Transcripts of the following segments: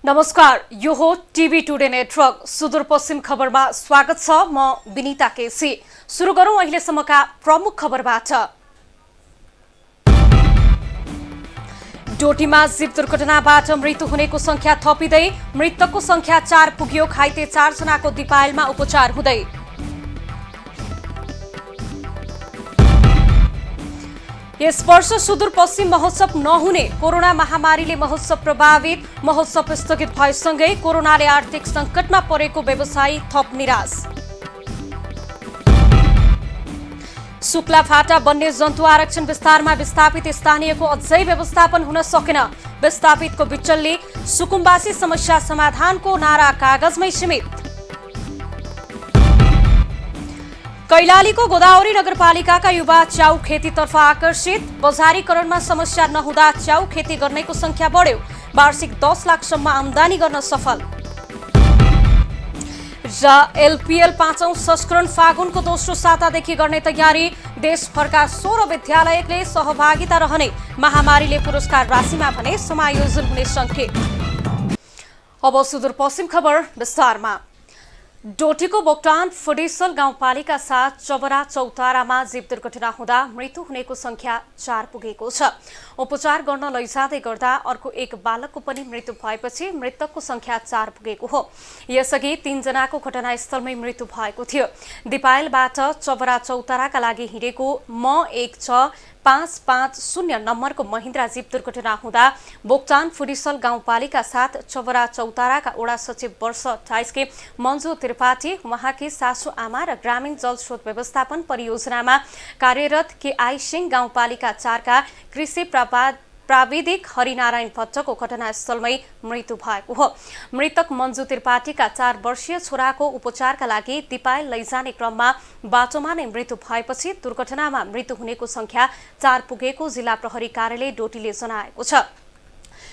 नमस्कार, यो हो टिभी टुडे नेटवर्क सुदूरपश्चिम खबरमा स्वागत छ। म विनीता केसी। सुरु गरौं अहिलेसम्मका प्रमुख खबरबाट। डोटीमा जीव दुर्घटनाबाट मृत्यु हुनेको संख्या थपिँदै मृतकको संख्या 4 पुग्यो। घाइते 4 जनाको दिपायलमा उपचार हुँदै। यस वर्ष सुदूरपश्चिम महोत्सव नहुने, कोरोना महामारीले महोत्सव प्रभावित, महोत्सव स्थगित भएसँगै कोरोनाले आर्थिक संकटमा परेको व्यवसायी थप निराश। शुक्लाफाटा वन्य जन्तु आरक्षण विस्तारमा विस्थापित स्थानीयको अझै व्यवस्थापन हुन सकेन। विस्थापितको बिचल्ली, सुकुम्बासी समस्या समाधानको नारा कागजमै सीमित। कैलालीको गोदावरी नगरपालिकाका युवा च्याउ खेतीतर्फ आकर्षित। बजारीकरणमा समस्या नहुँदा च्याउ खेती गर्नेको संख्या बढ्यो। वार्षिक 10 लाखसम्म आमदानी गर्न सफल। र एलपीएल 5औं संस्करण फागुनको दोस्रो सातादेखि गर्ने तयारी। देशभरका 16 विद्यालयले सहभागिता रहने। महामारीले पुरस्कार राशिमा भने समायोजन हुने संकेत। अब सुदूरपश्चिम खबर विस्तारमा। डोटीको बोक्टान फुडिसल गाउँपालिका साथ चबरा चौतारामा जीव दुर्घटना हुँदा मृत्यु हुनेको संख्या 4 पुगेको छ। उपचार गर्न लैजाँदै गर्दा अर्को एक बालकको पनि मृत्यु भएपछि मृतकको संख्या 4 पुगेको हो। यसअघि 3 जनाको घटनास्थलमै मृत्यु भएको थियो। दिपायलबाट चबरा चौताराका लागि हिँडेको M16550 नम्बरको महिन्द्रा जीव दुर्घटना हुँदा बोक्टान फुडिसल गाउँपालिका साथ चबरा चौताराका वडा सचिव वर्ष 28 के मन्जु त्रिपाठी, उहाँकी सासू आमा र ग्रामीण जलस्रोत व्यवस्थापन परियोजनामा कार्यरत केआई सिंह गाउँपालिका 4 का कृषि प्राविधिक हरिनारायण भट्टको घटनास्थलमै मृत्यु भएको हो। मृतक मन्जु त्रिपाठीका 4 वर्षीय छोराको उपचारका लागि दिपायल लैजाने क्रममा बाटोमा नै मृत्यु भएपछि दुर्घटनामा मृत्यु हुनेको संख्या 4 पुगेको जिल्ला प्रहरी कार्यालय डोटीले जनाएको छ।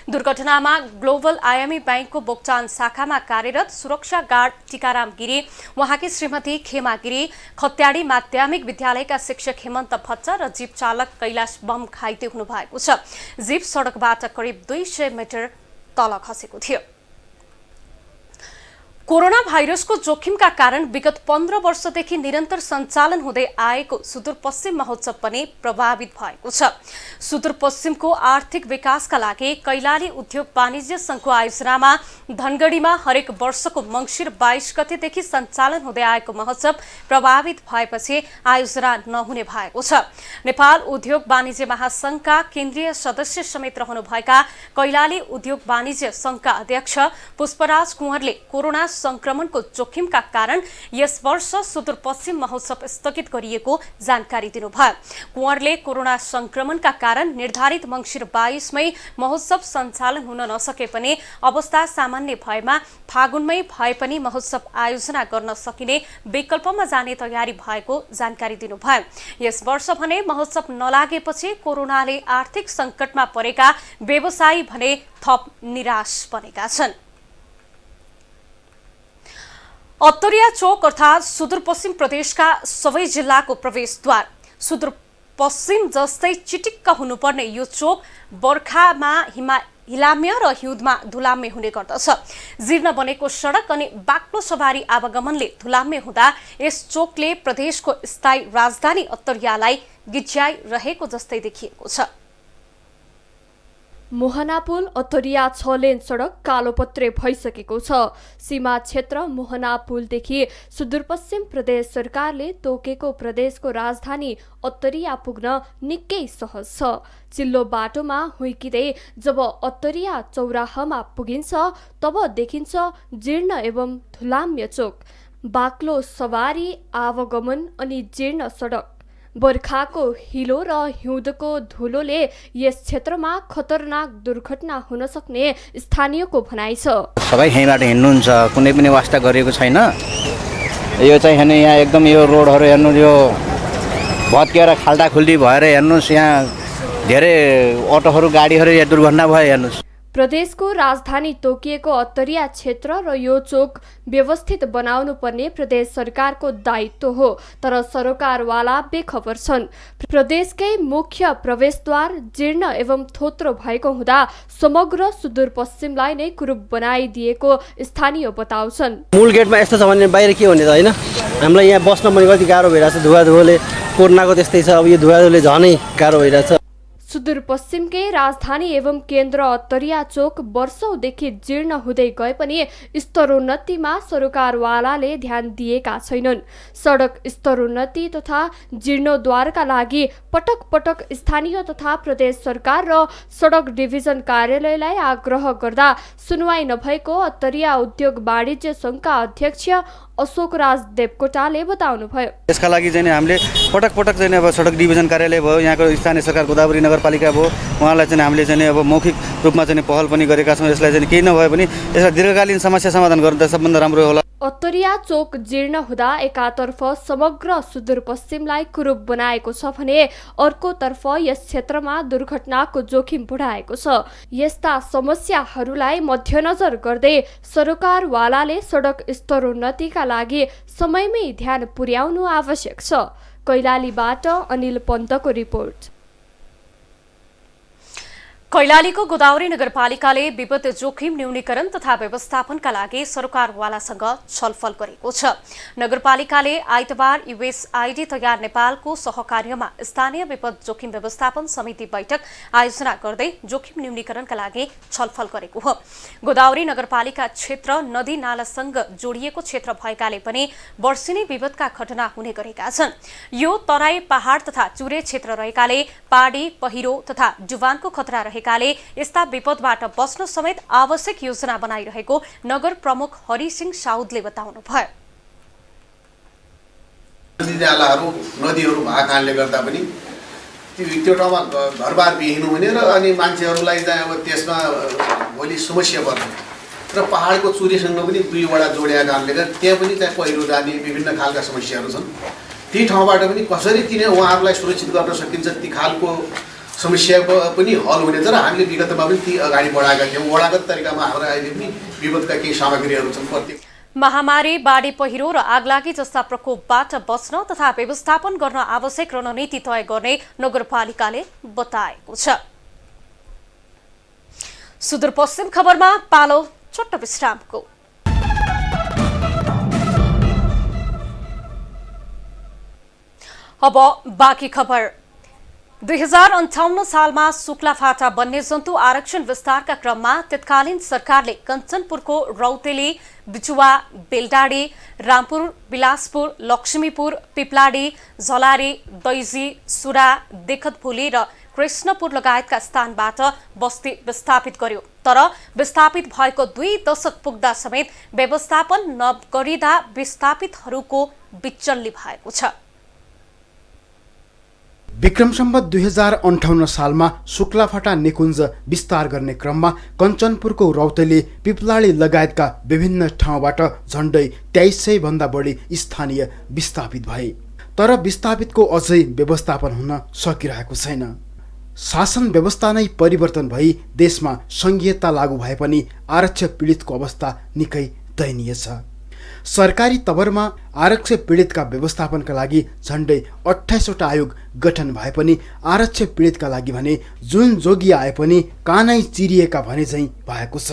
दुर्घटनामा ग्लोबल आयामी बैंकको बोक्टान शाखामा कार्यरत सुरक्षा गार्ड टीकाराम गिरी, उहाँकी श्रीमती खेमा गिरी, खत्याडी माध्यमिक विद्यालयका शिक्षक हेमन्त भट्ट र जीप चालक कैलाश बम घाइते हुनु भएको छ। जीप सडकबाट करिब 200 मिटर तल खसेको थियो। कोरोना भाइरसको जोखिमका कारण विगत 15 वर्षदेखि निरन्तर सञ्चालन हुँदै आएको सुदूरपश्चिम महोत्सव पनि प्रभावित भएको छ। सुदूरपश्चिमको आर्थिक विकासका लागि कैलाली उद्योग वाणिज्य संघको आयोजनामा धनगढीमा हरेक वर्षको मङ्सिर 22 गतेदेखि सञ्चालन हुँदै आएको महोत्सव प्रभावित भएपछि आयोजना नहुने भएको छ। नेपाल उद्योग वाणिज्य महासंघका केन्द्रीय सदस्य समेत रहनुभएका कैलाली उद्योग वाणिज्य संघका अध्यक्ष पुष्पराज कुँवरले कोरोना संक्रमणको जोखिमका कारण यस वर्ष सुदूरपश्चिम महोत्सव स्थगित गरिएको जानकारी दिनुभयो। कुँवरले कोरोना संक्रमणका कारण निर्धारित मङ्सिर 22 मै महोत्सव सञ्चालन हुन नसके पनि अवस्था सामान्य भएमा फागुनमै भए पनि महोत्सव आयोजना गर्न सकिने विकल्पमा जाने तयारी भएको जानकारी दिनुभयो। यस वर्ष भने महोत्सव नलागेपछि कोरोनाले आर्थिक संकटमा परेका व्यवसायी भने थप निराश बनेका छन्। अत्तरिया चोक अर्थात् सुदूरपश्चिम प्रदेशका सबै जिल्लाको प्रवेशद्वार। सुदूरपश्चिम जस्तै चिटिक्क हुनुपर्ने यो चोक बर्खामा हिलाम्य र हिउँदमा धुलाम्य हुने गर्दछ। जीर्ण बनेको सडक अनि बाक्लो सवारी आवागमनले धुलाम्य हुँदा यस चोकले प्रदेशको स्थायी राजधानी अत्तरियालाई गिज्याइरहेको जस्तै देखिएको छ। मोहना पुल अत्तरिया 6 लेन सडक कालोपत्रे भइसकेको छ। सीमा क्षेत्र मोहना पुलदेखि सुदूरपश्चिम प्रदेश सरकारले तोकेको प्रदेशको राजधानी अत्तरिया पुग्न निकै सहज छ। चिल्लो बाटोमा हुइकिँदै जब अत्तरिया चौराहामा पुगिन्छ तब देखिन्छ जीर्ण एवं धुलाम्य चोक, बाक्लो सवारी आवागमन अनि जीर्ण सडक। बर्खाको हिलो र हिउँदको धुलोले यस क्षेत्रमा खतरनाक दुर्घटना हुन सक्ने स्थानीयको भनाइ छ। सबै यहीँबाट हिँड्नुहुन्छ, कुनै पनि वास्ता गरिएको छैन। यो चाहिँ हेर्नु, यहाँ एकदम यो रोडहरू हेर्नु, यो भत्किएर खाल्टाखुल्टी भएर हेर्नुहोस्, यहाँ धेरै अटोहरू गाडीहरू यहाँ दुर्घटना भयो हेर्नुहोस्। प्रदेशको राजधानी तोकिएको अत्तरिया क्षेत्र र यो चोक व्यवस्थित बनाउनु पर्ने प्रदेश सरकारको दायित्व हो, तर सरोकारवाला बेखबर छन्। प्रदेशकै मुख्य प्रवेशद्वार जीर्ण एवं थोत्रो भएको हुँदा समग्र सुदूरपश्चिमलाई नै कुरूप बनाइदिएको स्थानीय बताउँछन्। मूल गेटमा यस्तो छ भने बाहिर के हुने त होइन, हामीलाई यहाँ बस्न पनि कति गाह्रो भइरहेछ, धुवाधुलोले कोरोनाको त्यस्तै छ, अब यो धुवाधुलोले झनै गाह्रो भइरहेछ। सुदूरपश्चिमकै राजधानी एवं केन्द्र अत्तरिया चोक वर्षौंदेखि जीर्ण हुँदै गए पनि स्तरोन्नतिमा सरोकारवालाले ध्यान दिएका छैनन्। सडक स्तरोन्नति तथा जीर्णोद्धारका लागि पटक पटक स्थानीय तथा प्रदेश सरकार र सडक डिभिजन कार्यालयलाई आग्रह गर्दा सुनवाई नभएको अत्तरिया उद्योग वाणिज्य सङ्घका अध्यक्ष अशोक राज देवकोटाले बताउनुभयो। यसका लागि चाहिँ हामीले पटक पटक चाहिँ अब सडक डिभिजन कार्यालय भयो, यहाँको स्थानीय सरकार गोदावरी नगरपालिका भयो, उहाँलाई चाहिँ हामीले चाहिँ अब मौखिक रूपमा चाहिँ पहल पनि गरेका छौँ। यसलाई चाहिँ केही नभए पनि यसलाई दीर्घकालीन समस्या समाधान गर्दा सबभन्दा राम्रो होला। अत्तरिया चोक जीर्ण हुँदा एकातर्फ समग्र सुदूरपश्चिमलाई कुरूप बनाएको छ भने अर्कोतर्फ यस क्षेत्रमा दुर्घटनाको जोखिम बढाएको छ। यस्ता समस्याहरूलाई मध्यनजर गर्दै सरोकारवालाले सडक स्तरोन्नतिका लागि समयमै ध्यान पुर्याउनु आवश्यक छ। कैलालीबाट अनिल पन्तको रिपोर्ट। कैलालीको गोदावरी नगरपालिकाले विपद जोखिम न्यूनीकरण तथा व्यवस्थापनका लागि सरकारवालासँग छलफल गरेको छ। नगरपालिकाले आइतबार युएसआइडी तयार नेपालको सहकार्यमा स्थानीय विपद जोखिम व्यवस्थापन समिति बैठक आयोजना गर्दै जोखिम न्यूनीकरणका लागि छलफल गरेको हो। गोदावरी नगरपालिका क्षेत्र नदी नालासँग जोडिएको क्षेत्र भएकाले पनि वर्षेनी विपदका घटना हुने गरेका छन्। यो तराई पहाड तथा चुरे क्षेत्र रहेकाले पहाडी पहिरो तथा जुबानको खतरा यस्ता विपदबाट बच्न समेत आवश्यक योजना बनाइरहेको नगर प्रमुख हरिसिंह साउदले बताउनुभयो। नदीनालाहरू नदीहरू भएको कारणले गर्दा पनि त्यो ठाउँमा घरबार बिहिनु हुने र अनि मान्छेहरूलाई चाहिँ अब त्यसमा भोलि समस्या पर्ने र पहाडको चुरीसँग पनि दुईवटा जोडिएका कारणले गर्दा त्यहाँ पनि चाहिँ पहिरो जाने विभिन्न खालका समस्याहरू छन्। ती ठाउँबाट पनि कसरी तिनी उहाँहरूलाई सुरक्षित गर्न सकिन्छ ती खालको समस्या पनि हल हुनेछ र हामीले विगतमा पनि ती अगाडि बढाएका थियौँ। वडागत तरिकामा हाम्रो अहिले पनि विपदका केही सामग्रीहरू छन्। प्रत्येक महामारी, बाढी पहिरो र आगलागी जस्ता प्रकोपबाट बच्न तथा व्यवस्थापन गर्न आवश्यक रणनीति तय गर्ने नगरपालिकाले बताएको छ। सुदूरपश्चिम खबरमा पालो छोटो विश्रामको। अब बाँकी खबर। 2058 सालमा शुक्लाफाटा वन्यजन्तु आरक्षण विस्तारका क्रममा तत्कालीन सरकारले कञ्चनपुरको रौतेली, बिचुवा, बेलडाडी, रामपुर, बिलासपुर, लक्ष्मीपुर, पिप्लाडी, झलारी, दैजी, सुरा, देखतभोली र कृष्णपुर लगायतका स्थानबाट बस्ती विस्थापित गर्यो। तर विस्थापित भएको 2 दशक पुग्दा समेत व्यवस्थापन नगरिँदा विस्थापितहरूको बिचल्ली भएको छ। विक्रम सम्वत 2058 सालमा शुक्लाफाटा निकुञ्ज विस्तार गर्ने क्रममा कञ्चनपुरको रौतेली, पिप्लाडी लगायतका विभिन्न ठाउँबाट झण्डै 2300 भन्दा बढी स्थानीय विस्थापित भए। तर विस्थापितको अझै व्यवस्थापन हुन सकिरहेको छैन। शासन व्यवस्था नै परिवर्तन भई देशमा संघीयता लागू भए पनि आरक्षक पीडितको अवस्था निकै दयनीय छ। सरकारी तवरमा आरक्षक पीडितका व्यवस्थापनका लागि झण्डै 28 वटा आयोग गठन भए पनि आरक्षक पीडितका लागि भने जुन जोगी आए पनि कानै चिरिएका भने चाहिँ भएको छ।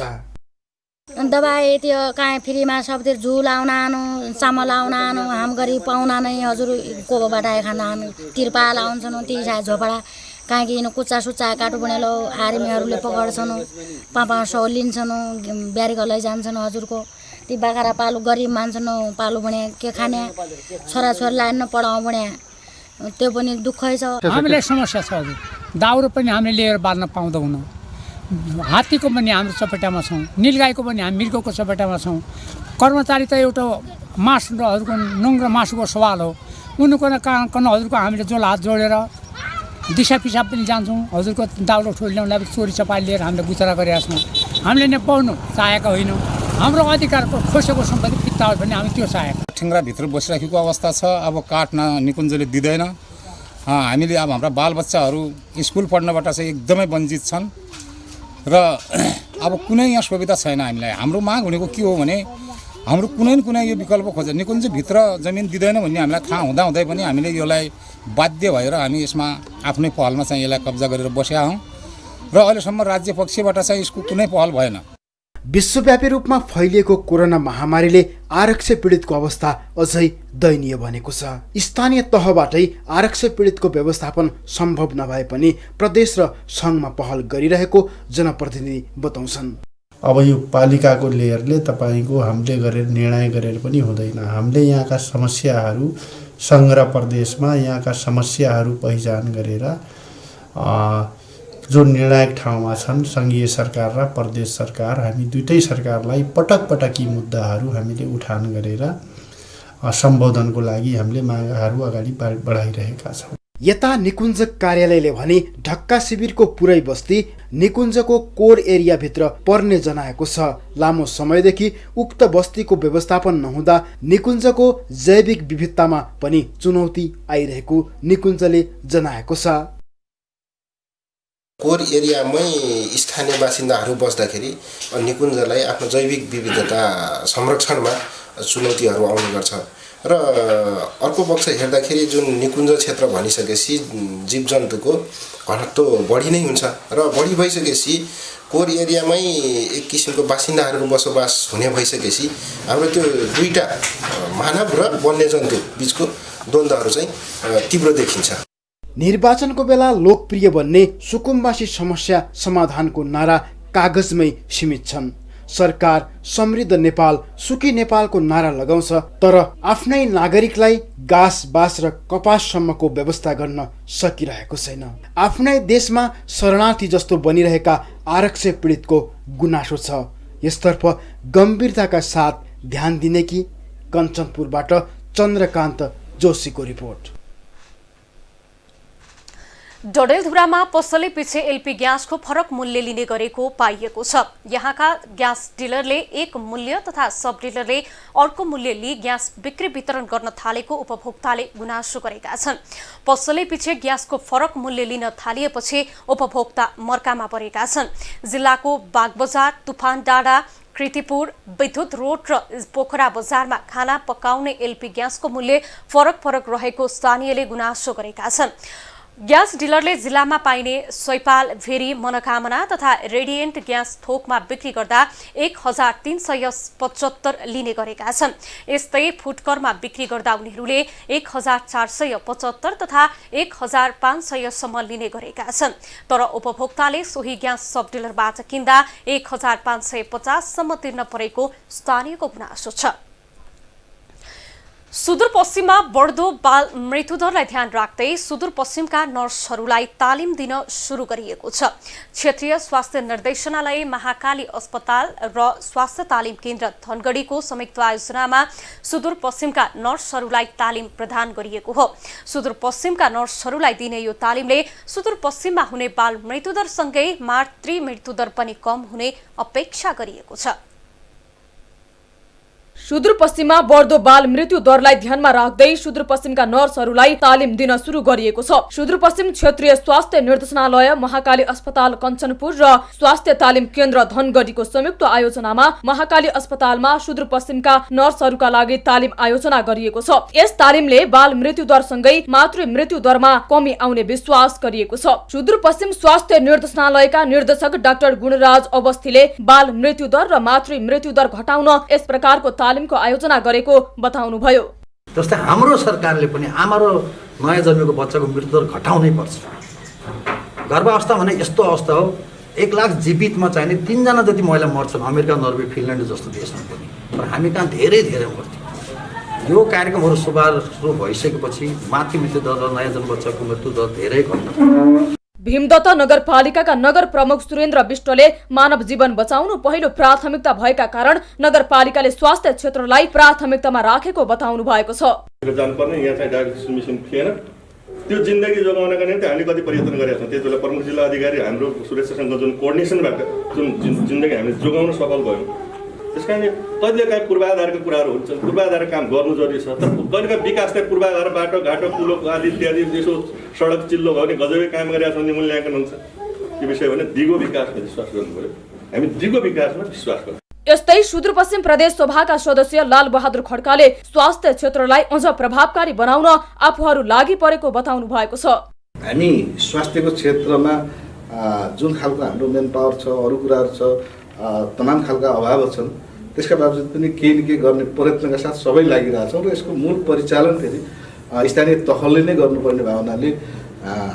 दबाई त्यो कहाँ फ्रीमा सबतिर झुल आउन आनु, चामल आउन आनु, हाम गरी पाउना नै हजुर कोबाट खाना तिरपाल आउँछन्, ती झोपडा कहाँ कि कुच्चा सुच्चा काटु बनेलो आर्मीहरूले पकडछन्, 500 लिन्छन्, ब्यारीको लैजान्छन् हजुरको। ती बाख्रा पालु गरिब मान्छन् पालु भने के खाने, छोराछोरीलाई न पढाउँ भने त्यो पनि दुःखै छ। हामीलाई समस्या छ हजुर, दाउरो पनि हामीले लिएर बाल्न पाउँदैनौँ। हात्तीको पनि हाम्रो चपेटामा छौँ, नीलगाईको पनि हामी मृगको चपेटामा छौँ। कर्मचारी त एउटा मासुहरूको नङ्ग्रो मासुको सवाल हो। उनीको कारण हजुरको हामीले जोल हात जोडेर दिशा पिसाब पनि जान्छौँ। हजुरको दाउरो ठुलो ल्याउँदा चोरी चपारी लिएर हामीले गुजारा गरिरहेका छौँ। हामीले नै पाउनु चाहेका होइनौँ। हाम्रो अधिकारको खोसेको सम्पत्ति फिर्ता हो भने हामी त्यो चाहेको। ठेङ्ग्राभित्र बसिराखेको अवस्था छ। अब काट निकुञ्जले दिँदैन। हामीले अब हाम्रा बालबच्चाहरू स्कुल पढ्नबाट चाहिँ एकदमै वञ्चित छन् र अब कुनै यहाँ सुविधा छैन हामीलाई। हाम्रो माग भनेको के हो भने हाम्रो कुनै न कुनै यो विकल्प खोज्छ। निकुञ्जभित्र जमिन दिँदैन भन्ने हामीलाई थाहा हुँदाहुँदै पनि हामीले यसलाई बाध्य भएर हामी यसमा आफ्नै पहलमा चाहिँ यसलाई कब्जा गरेर बसेका हौँ र अहिलेसम्म राज्य पक्षबाट चाहिँ यसको कुनै पहल भएन। विश्वव्यापी रूपमा फैलिएको कोरोना महामारीले आरक्षी पीडितको अवस्था अझै दयनीय बनेको छ। स्थानीय तहबाटै आरक्षी पीडितको व्यवस्थापन सम्भव नभए पनि प्रदेश र सङ्घमा पहल गरिरहेको जनप्रतिनिधि बताउँछन्। अब यो पालिकाको लेयरले तपाईँको हामीले गरेर निर्णय गरेर पनि हुँदैन। हामीले यहाँका समस्याहरू सङ्घ र प्रदेशमा यहाँका समस्याहरू पहिचान गरेर जो निर्णायक ठाउँमा छन् सङ्घीय सरकार र प्रदेश सरकार, हामी दुईटै सरकारलाई पटक पटक यी मुद्दाहरू हामीले उठान गरेर सम्बोधनको लागि हामीले मागहरू अगाडि बढाइरहेका छौँ। यता निकुञ्ज कार्यालयले भने ढक्का शिविरको पुरै बस्ती निकुञ्जको कोर एरियाभित्र पर्ने जनाएको छ। लामो समयदेखि उक्त बस्तीको व्यवस्थापन नहुँदा निकुञ्जको जैविक विविधतामा पनि चुनौती आइरहेको निकुञ्जले जनाएको छ। कोर एरियामै स्थानीय बासिन्दाहरू बस्दाखेरि निकुञ्जलाई आफ्नो जैविक विविधता संरक्षणमा चुनौतीहरू आउने गर्छ र अर्को पक्ष हेर्दाखेरि जुन निकुञ्ज क्षेत्र भनिसकेपछि जीवजन्तुको घनत्व बढी नै हुन्छ र बढी भइसकेपछि कोर एरियामै एक किसिमको बासिन्दाहरूको बसोबास हुने भइसकेपछि हाम्रो त्यो दुईटा मानव र वन्यजन्तु बिचको द्वन्द्वहरू चाहिँ तीव्र देखिन्छ। निर्वाचनको बेला लोकप्रिय बन्ने सुकुम्बासी समस्या समाधानको नारा कागजमै सीमित छन्। सरकार समृद्ध नेपाल सुखी नेपालको नारा लगाउँछ तर आफ्नै नागरिकलाई घाँस बास र कपाससम्मको व्यवस्था गर्न सकिरहेको छैन। आफ्नै देशमा शरणार्थी जस्तो बनिरहेका आरक्षी पीडितको गुनासो छ। यसतर्फ गम्भीरताका साथ ध्यान दिने कि? कञ्चनपुरबाट चन्द्रकान्त जोशीको रिपोर्ट। डडेलधुरामा पसले पछि एलपी ग्यासको फरक मूल्य लिने गरेको पाइएको छ। यहाँका ग्यास डिलरले एक मूल्य तथा सब डिलरले अर्को मूल्य लिई ग्यास बिक्री वितरण गर्न थालेको उपभोक्ताले गुनासो गरेका छन्। पसले पछि ग्यासको फरक मूल्य लिन थालिएपछि उपभोक्ता मर्कामा परेका छन्। जिल्लाको बागबजार, तुफान डाँडा, कृतिपुर, विद्युत रोड र पोखरा बजारमा खाना पकाउने एलपी ग्यासको मूल्य फरक रहेको स्थानीयले गुनासो गरेका छन्। ग्यास डिलरले जिल्लामा पाइने सैपाल, भेरी, मनोकामना तथा रेडियन्ट ग्यास थोकमा बिक्री गर्दा 1375 लिने गरेका छन्। यस्तै फुटकरमा बिक्री गर्दा उनीहरूले 1475 तथा 1500 सम्म लिने गरेका छन्। तर उपभोक्ताले सोही ग्यास सब डिलरबाट किन्दा 1550 सम्म तिर्न परेको स्थानीयको गुनासो छ। सुदूरपश्चिममा बढ्दो बाल मृत्युदरलाई ध्यान राख्दै सुदूरपश्चिमका नर्सहरूलाई तालिम दिन सुरु गरिएको छ। क्षेत्रीय स्वास्थ्य निर्देशनालय, महाकाली अस्पताल र स्वास्थ्य तालिम केन्द्र धनगढीको संयुक्त आयोजनामा सुदूरपश्चिमका नर्सहरूलाई तालिम प्रदान गरिएको हो। सुदूरपश्चिमका नर्सहरूलाई दिने यो तालिमले सुदूरपश्चिममा हुने बाल मृत्युदरसँगै मातृ मृत्युदर पनि कम हुने अपेक्षा गरिएको छ। सुदूरपश्चिममा बढ्दो बाल मृत्यु दरलाई ध्यानमा राख्दै सुदूरपश्चिमका नर्सहरूलाई तालिम दिन सुरु गरिएको छ। सुदूरपश्चिम क्षेत्रीय स्वास्थ्य निर्देशनालय, महाकाली अस्पताल कञ्चनपुर र स्वास्थ्य तालिम केन्द्र धनगढीको संयुक्त आयोजनामा महाकाली अस्पतालमा सुदूरपश्चिमका नर्सहरूका लागि तालिम आयोजना गरिएको छ। यस तालिमले बाल मृत्यु दरसँगै मातृ मृत्यु दरमा कमी आउने विश्वास गरिएको छ। सुदूरपश्चिम स्वास्थ्य निर्देशनालयका निर्देशक डाक्टर गुणराज अवस्थीले बाल मृत्यु दर र मातृ मृत्यु दर घटाउन यस प्रकारको तालिमको आयोजना गरेको बताउनुभयो। जस्तै हाम्रो सरकारले पनि आमा र नयाँ जन्मेको बच्चाको मृत्युदर घटाउनै पर्छ। गर्भावस्था भने यस्तो अवस्था हो 1 लाख जीवितमा चाहिने 3 जना जति महिला मर्छन् अमेरिका, नर्वे, फिनल्यान्ड जस्तो देशमा पनि। तर हामी कहाँ धेरै मर्थ्यौँ। यो कार्यक्रमहरू सुरु भइसकेपछि मातृ मृत्युदर र नयाँ जन्म बच्चाको मृत्युदर धेरै घट्छ। भीमदत्त नगरपालिकाका नगर प्रमुख सुरेन्द्र विष्टले मानव जीवन बचाउनु पहिलो प्राथमिकता भएका कारण नगरपालिकाले स्वास्थ्य क्षेत्रलाई प्राथमिकतामा राखेको बताउनु भएको छ। जानुपर्ने यहाँ चाहिँ डायग्नोसिस मिसन थिएन। त्यो जिन्दगी जोगाउनका निम्ति हामीले कति प्रयत्न गरेका छौँ। त्यति बेला प्रमुख जिल्ला अधिकारी हाम्रो सुरक्षासँग जुन कोअर्डिनेसनबाट जुन जिन्दगी हामीले जोगाउन सफल भयौँ। त्यस कारण कहिलेकाहीँ पूर्वाधारका कुराहरू हुन्छन्, पूर्वाधार काम गर्नु जरुरी छ। तर कहिलेकाहीँ विकास चाहिँ पूर्वाधार बाटो घाटो पुलो आदि इत्यादि यसो सडक चिल्लो भयो भने गजबै काम गरिरहेको छ भने मूल्याङ्कन हुन्छ। त्यो विषय भने दिगो विकासको विश्वास गर्नु पऱ्यो। हामी दिगो विकासमा विश्वास गर्छौँ। यस्तै सुदूरपश्चिम प्रदेश सभाका सदस्य लाल बहादुर खड्काले स्वास्थ्य क्षेत्रलाई अझ प्रभावकारी बनाउन आफूहरू लागि परेको बताउनु भएको छ। हामी स्वास्थ्यको क्षेत्रमा जुन खालको हाम्रो मेन पावर छ, अरू कुराहरू छ, तमाम खालका अभावहरू छन्, त्यसका बावजुद पनि केही न केही गर्ने प्रयत्नका साथ सबै लागिरहेछौँ र यसको मूल परिचालन फेरि स्थानीय तहले नै गर्नुपर्ने भावनाले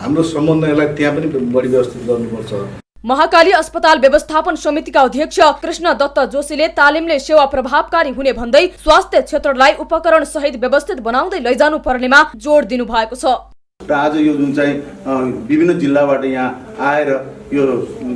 हाम्रो समन्वयलाई त्यहाँ पनि बढी व्यवस्थित गर्नुपर्छ। महाकाली अस्पताल व्यवस्थापन समितिका अध्यक्ष कृष्ण दत्त जोशीले तालिमले सेवा प्रभावकारी हुने भन्दै स्वास्थ्य क्षेत्रलाई उपकरण सहित व्यवस्थित बनाउँदै लैजानु पर्नेमा जोड दिनु भएको छ। र आज यो जुन चाहिँ विभिन्न जिल्लाबाट यहाँ आएर यो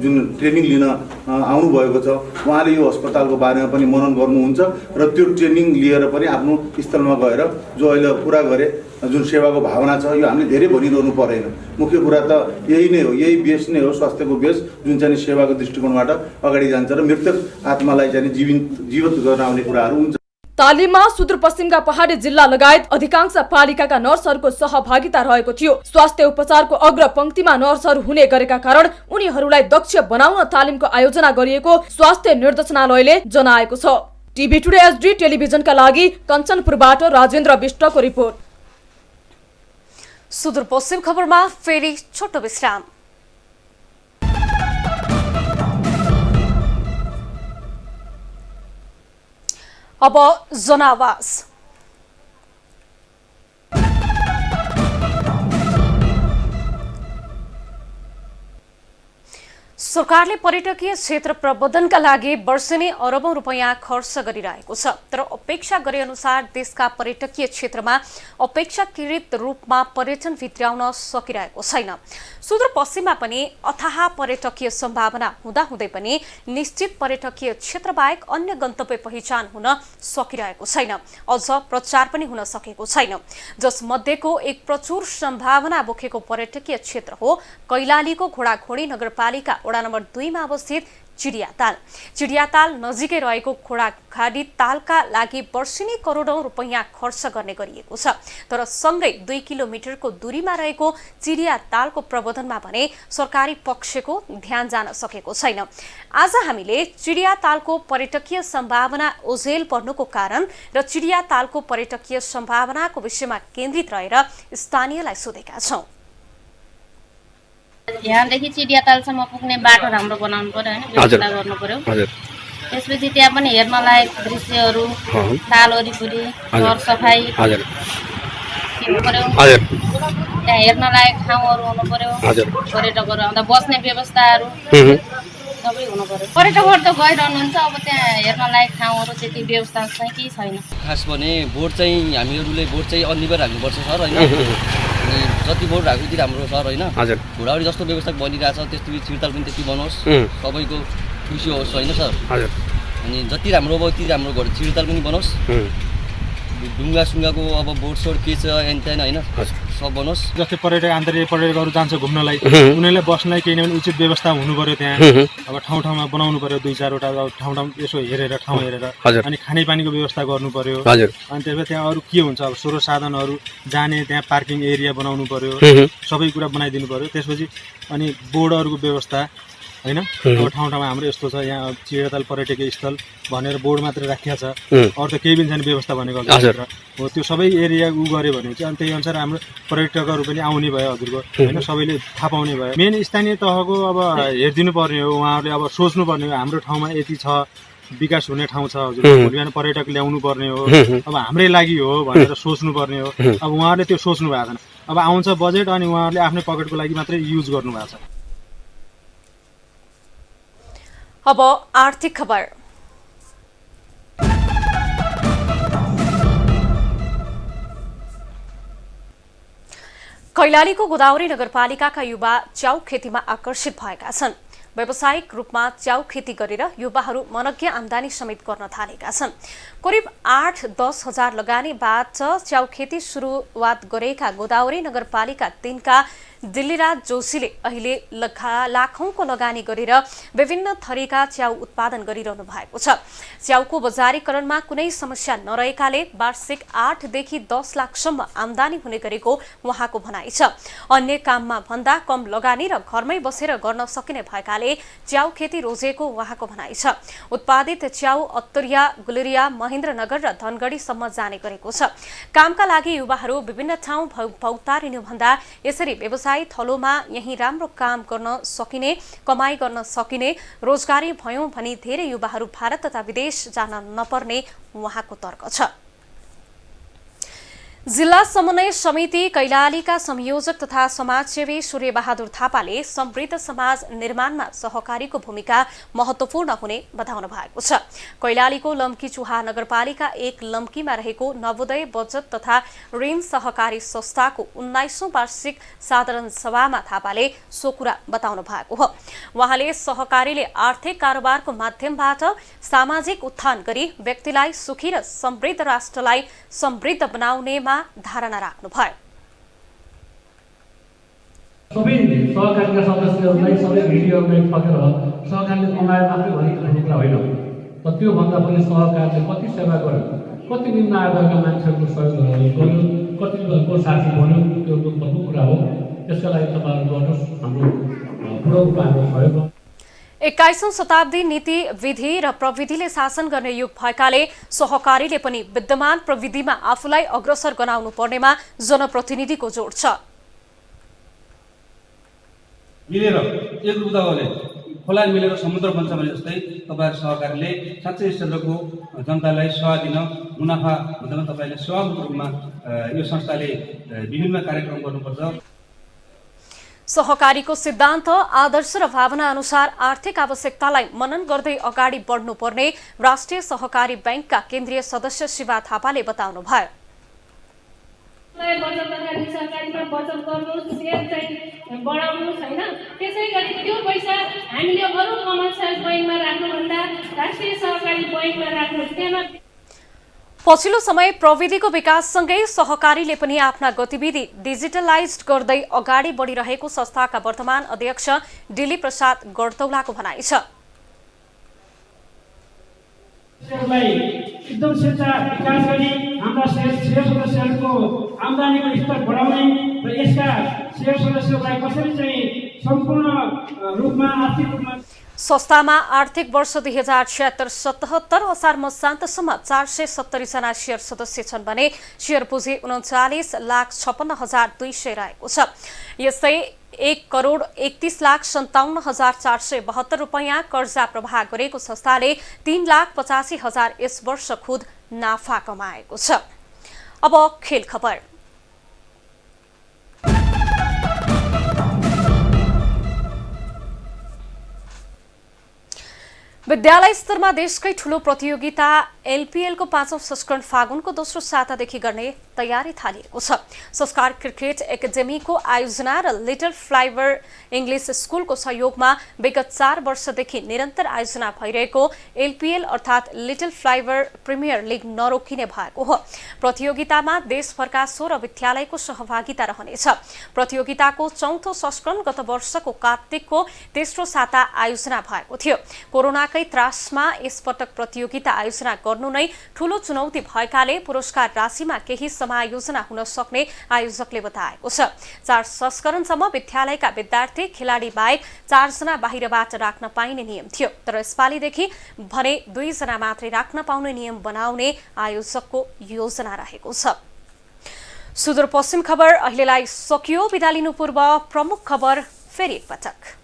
जुन ट्रेनिङ लिन आउनुभएको छ, उहाँले यो अस्पतालको बारेमा पनि मनन गर्नुहुन्छ र त्यो ट्रेनिङ लिएर पनि आफ्नो स्थलमा गएर जो अहिले कुरा गरे जुन सेवाको भावना छ, यो हामीले धेरै भनिरहनु परेन। मुख्य कुरा त यही नै हो, यही बेस नै हो, स्वास्थ्यको बेस जुन चाहिँ सेवाको दृष्टिकोणबाट अगाडि जान्छ र मृतक आत्मालाई चाहिँ जीवित गर्न आउने कुराहरू हुन्छ। तालिममा सुदूरपश्चिमका पहाडी जिल्ला लगायत अधिकांश पालिकाका नर्सहरूको सहभागिता रहेको थियो। स्वास्थ्य उपचारको अग्रपंक्तिमा नर्सहरू हुने गरेका कारण उनीहरूलाई दक्ष बनाउन तालिमको आयोजना गरिएको स्वास्थ्य निर्देशनालयले जनाएको छ। टिभी टुडे एचडी टेलिभिजनका लागि कञ्चनपुरबाट राजेन्द्र विष्टको रिपोर्ट। सुदूरपश्चिम खबरमा फेरि छोटो विश्राम। अब जनावास। सरकारले पर्यटकीय क्षेत्र प्रबन्धनका लागि वर्षेनी अरबौं रुपैयाँ खर्च गरिरहेको छ, तर अपेक्षा गरे अनुसार देशका पर्यटकीय क्षेत्रमा अपेक्षाकृत रूपमा पर्यटन भित्र्याउन सकिरहेको छैन। सुदूरपश्चिममा पनि अथाह पर्यटकीय सम्भावना हुँदाहुँदै पनि निश्चित पर्यटकीय क्षेत्र बाहेक अन्य गन्तव्य पहिचान हुन सकिरहेको छैन, अझ प्रचार पनि हुन सकेको छैन। जसमध्येको एक प्रचुर सम्भावना बोकेको पर्यटकीय क्षेत्र हो कैलालीको घोडाघोडी नगरपालिका वडा नम्बर 2 मा अवस्थित चिडियाताल। चिडियाताल नजिकै रहेको घोडाघाडी तालका लागि वर्षेनी करोडौं रुपैयाँ खर्च गर्ने गरिएको छ, तर सँगै 2 किलोमिटरको दूरीमा रहेको चिडियातालको प्रबन्धनमा भने सरकारी पक्षको ध्यान जान सकेको छैन। आज हामीले चिडियातालको पर्यटकीय सम्भावना ओझेल पर्नुको कारण र चिडियातालको पर्यटकीय सम्भावनाको विषयमा केन्द्रित रहेर स्थानीयलाई सोधेका छौं। यहाँदेखि चिडियातालसम्म पुग्ने बाटो राम्रो बनाउनु पर्यो हैन, व्यवस्था गर्नु पर्यो। त्यसपछि त्यहाँ पनि हेर्न लायक दृश्यहरू, ताल वरिपरि सरसफाई दिनु पर्यो। त्यहाँ हेर्न लायक ठाउँहरू हुनु पर्यो, पर्यटकहरू आउँदा बस्ने व्यवस्थाहरू सबै हुनु पर्यो। पर्यटकहरू त गइरहनुहुन्छ, अब त्यहाँ हेर्न लायक ठाउँहरू त्यति व्यवस्था चाहिँ केही छैन। खास भने बोर्ड चाहिँ हामीहरूले बोर्ड चाहिँ अनिवार्य राख्नुपर्छ सर हैन। जति बोर्ड राख्यो त्यति राम्रो सर होइन। घोडावडी जस्तो व्यवस्था बनिरहेछ त्यस्तो चिरताल पनि त्यति बनोस्, सबैको खुसी होस् होइन सर। अनि जति राम्रो अब त्यति राम्रो गर्यो, चिरताल पनि बनोस्, ढुङ्गा सुङ्गाको अब बोर्ड सोर्ड के छ एन त्यहाँ होइन सब बनोस्। जस्तै पर्यटक आन्तरिक पर्यटकहरू जान्छ घुम्नलाई, उनीहरूलाई बस्नलाई केही न केही उचित व्यवस्था हुनु पर्यो। त्यहाँ अब ठाउँ ठाउँमा बनाउनु पर्यो, 2-4वटा ठाउँ यसो हेरेर ठाउँ हेरेर, अनि खानेपानीको व्यवस्था गर्नु पर्यो। अनि त्यसपछि त्यहाँ अरू के हुन्छ, अब स्रोत साधनहरू जाने त्यहाँ पार्किङ एरिया बनाउनु पर्यो, सबै कुरा बनाइदिनु पर्यो। त्यसपछि अनि बोर्डहरूको व्यवस्था होइन, अब ठाउँ ठाउँमा हाम्रो यस्तो छ, यहाँ चिडियाताल पर्यटकीय स्थल भनेर बोर्ड मात्रै राखिया छ, अरू त केही पनि छैन व्यवस्था भनेको हो। त्यो सबै एरिया गर्यो भने चाहिँ अनि त्यही अनुसार हाम्रो पर्यटकहरू पनि आउने भयो हजुरको होइन, सबैले थाहा पाउने भयो। मेन स्थानीय तहको अब हेरिदिनु पर्ने हो, उहाँहरूले अब सोच्नु पर्ने हो हाम्रो ठाउँमा यति छ, विकास हुने ठाउँ छ हजुर, भोलि बिहान पर्यटक ल्याउनु पर्ने हो, अब हाम्रै लागि हो भनेर सोच्नु पर्ने हो। अब उहाँहरूले त्यो सोच्नु भएको छैन, अब आउँछ बजेट अनि उहाँहरूले आफ्नै पकेटको लागि मात्रै युज गर्नु भएको छ। अब आर्थिक खबर। कैलालीको गोदावरी नगरपालिकाका युवा च्याउ खेतीमा आकर्षित भएका छन्। व्यावसायिक रूपमा च्याउ खेती गरेर युवाहरू मनज्ञ आमदानी समेत गर्न थालेका छन्। करिब 8-10 हजार लगानीबाट च्याउ खेती सुरुवात गरेका गोदावरी नगरपालिका 3 का दिल्लीराज जोशीले अहिले लाखौंको लगानी गरेर विभिन्न थरीका च्याउ उत्पादन गरिरहनु भएको छ। च्याउको बजारीकरणमा कुनै समस्या नरहेकाले वार्षिक 8 देखि 10 लाखसम्म आमदानी हुने गरेको उहाँको भनाइ छ। अन्य काममा भन्दा कम लगानी र घरमै बसेर गर्न सकिने भएकाले च्याउ खेती रोजेको उहाँको भनाइ छ। उत्पादित च्याउ अत्तरिया, गुलेरिया, महेन्द्रनगर र धनगढीसम्म जाने गरेको छ। कामका लागि युवाहरू विभिन्न ठाउँ भौतारिनु भन्दा यसरी व्यवसायी थलोमा यही राम्रो काम गर्न सकिने, कमाई गर्न सकिने, रोजगारी भयौं भनी धेरै युवाहरू भारत तथा विदेश जान नपर्ने उहाँको तर्क छ। जिल्ला समन्वय समिति कैलालीका संयोजक तथा समाजसेवी सूर्यबहादुर थापाले समृद्ध समाज निर्माणमा सहकारीको भूमिका महत्वपूर्ण हुने बताउनु भएको छ। कैलालीको लम्की चुहा नगरपालिका 1 लम्कीमा रहेको नवोदय बचत तथा ऋण सहकारी संस्थाको 19औं वार्षिक साधारण सभामा थापाले सो कुरा बताउनु भएको हो। उहाँले सहकारीले आर्थिक कारोबारको माध्यमबाट सामाजिक उत्थान गरी व्यक्तिलाई सुखी र समृद्ध राष्ट्रलाई समृद्ध बनाउनेमा धारणा राख्नुभयो। सबै सहकारीका सदस्यहरूलाई सबै भिडियोहरूलाई ठकेर सहकारीले कमाएर मात्रै भनेको कुरा होइन, तर त्योभन्दा पनि सहकारीले कति सेवा गर्यो, कति निम्न आयोगका मान्छेहरूको सहयोग गर्यो, कतिको साथी बन्यो, त्यो प्रमुख कुरा हो। त्यसका लागि तपाईँहरू गर्नुहोस्, हाम्रो पूर्ण रूपमा हाम्रो सहयोग। 21औं शताब्दी नीति, विधि र प्रविधिले शासन गर्ने युग भएकाले सहकारीले पनि विद्यमान प्रविधिमा आफूलाई अग्रसर गराउनु पर्नेमा जनप्रतिनिधिको जोड छ। मिलेर एकरूपताले खोला मिलेर समुद्र बन्छ भने जस्तै तपाईहरु सहकारीले साँच्चै यस क्षेत्रको जनतालाई सेवा दिन, मुनाफा भन्दा तपाईले सेवामूलक रूपमा यो संस्थाले विभिन्न कार्यक्रम गर्नुपर्छ। सहकारीको सिद्धान्त, आदर्श र भावना अनुसार आर्थिक आवश्यकतालाई मनन गर्दै अगाडि बढ्नुपर्ने राष्ट्रिय सहकारी बैंकका केन्द्रीय सदस्य शिवा थापाले बताउनुभयो। सहकारीमा बचत गर्नुहोस्, सेयर चाहिँ बढाउनुहोस् हैन। त्यसैगरी त्यो पैसा हामीले अरू कमर्सियल बैंकमा राख्नुभन्दा राष्ट्रिय सहकारी बैंकमा राख्नुहोस्। त्यहाँ पछिल्लो समय प्रविधिको विकाससँगै सहकारीले पनि आफ्ना गतिविधि डिजिटलाइज्ड गर्दै अगाडि बढिरहेको संस्थाका वर्तमान अध्यक्ष दिली प्रसाद गडतौलाको भनाइ छ। एकदम शिक्षा विकास गरी हाम्रा शेयर सदस्यहरूको आम्दानीको स्तर बढाउने र यसका शेयर सदस्यहरूलाई कसरी चाहिँ सम्पूर्ण रूपमा आर्थिक रूपमा संस्थामा आर्थिक वर्ष 2076-77 असार मसान्तसम्म 470 जना शेयर सदस्य छन् भने शेयर पुँजी 39,56,200 रहेको छ। यस्तै 1,31,57,472 रुपैयाँ कर्जा प्रवाह गरेको संस्थाले 3,85,000 यस वर्ष खुद नाफा कमाएको छ। अब खेल खबर। विद्यालय स्तरमा देशकै ठूलो प्रतियोगिता एलपीएलको 5औं संस्करण फागुनको दोस्रो सातादेखि गर्ने तयारी थालिएको छ। संस्कार क्रिकेट एकाडेमीको आयोजना र लिटल फ्लाइवर इङ्ग्लिश स्कुलको सहयोगमा विगत 4 वर्षदेखि निरन्तर आयोजना भइरहेको एलपीएल अर्थात् लिटल फ्लाइवर प्रिमियर लिग नरोकिने भएको हो। प्रतियोगितामा देशभरका 16 विद्यालयको सहभागिता रहनेछ। प्रतियोगिताको 4औं संस्करण गत वर्षको कार्तिकको तेस्रो साता आयोजना भएको थियो। कोरोनाकै त्रासमा यसपटक प्रतियोगिता आयोजना गर्नु नै ठूलो चुनौती भएकाले पुरस्कार राशिमा केही समायोजना हुन सक्ने आयोजकले बताएको छ। 4 संस्करणसम्म विद्यालयका विद्यार्थी खेलाडी बाहेक 4 जना बाहिरबाट राख्न पाइने नियम थियो, तर यसपालिदेखि भने 2 जना मात्रै राख्न पाउने नियम बनाउने आयोजकको योजना रहेको छ। सुदूरपश्चिम खबर अहिलेलाई सकियो। बिदा लिनु पूर्व प्रमुख खबर फेरि एकपटक।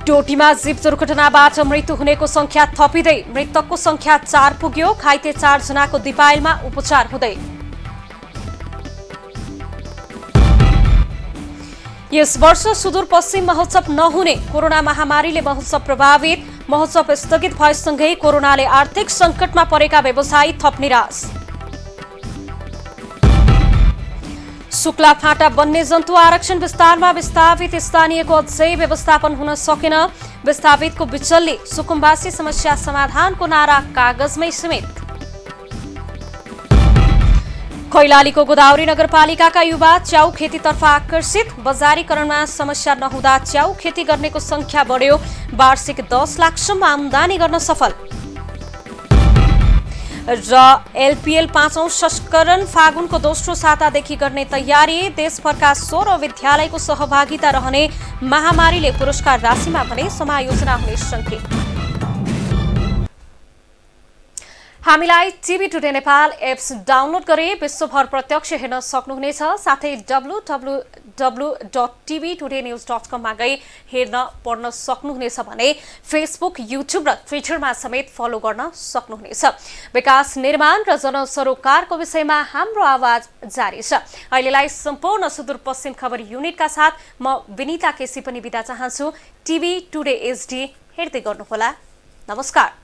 डोटीमा जीप दुर्घटनाबाट मृत्यु हुनेको संख्या थपिँदै मृतकको संख्या 4 पुग्यो। घाइते 4 जनाको दिपायलमा उपचार हुँदै। यस वर्ष सुदूरपश्चिम महोत्सव नहुने, कोरोना महामारीले महोत्सव प्रभावित। महोत्सव स्थगित भएसँगै कोरोनाले आर्थिक संकटमा परेका व्यवसायी थप निराश। शुक्ला फाँटा वन्यजन्तु आरक्षण विस्तारमा विस्थापित स्थानीयको अझै व्यवस्थापन हुन सकेन। विस्थापितको बिचल्ली सुकुम्बासी समस्या समाधानको नारा कागजमै सीमित। कैलालीको गोदावरी नगरपालिकाका युवा च्याउ खेतीतर्फ आकर्षित। बजारीकरणमा समस्या नहुँदा च्याउ खेती गर्नेको संख्या बढ्यो। वार्षिक 10 लाखसम्म आमदानी गर्न सफल। र एलपीएल 5औं संस्करण फागुनको दोस्रो सातादेखि गर्ने तयारी। देशभरका 16 विद्यालयको सहभागिता रहने। महामारीले पुरस्कार राशिमा भने समायोजना हुने संकेत। हामीलाई TV today Nepal apps download गरी विश्वभर प्रत्यक्ष हेर्न सक्नुहुनेछ। साथै www.tvtodanews.com मा गई हेर्न पढ्न सक्नुहुनेछ भने फेसबुक, युट्युब र ट्विटरमा समेत फलो गर्न सक्नुहुनेछ। विकास निर्माण र जनसरोकारको विषयमा हाम्रो आवाज जारी छ। अहिलेलाई सम्पूर्ण सुदूरपश्चिम खबर युनिटका साथ म विनिता केसी पनि बिदा चाहन्छु। टिभी टुडे एचडी हेर्दै गर्नुहोला। नमस्कार।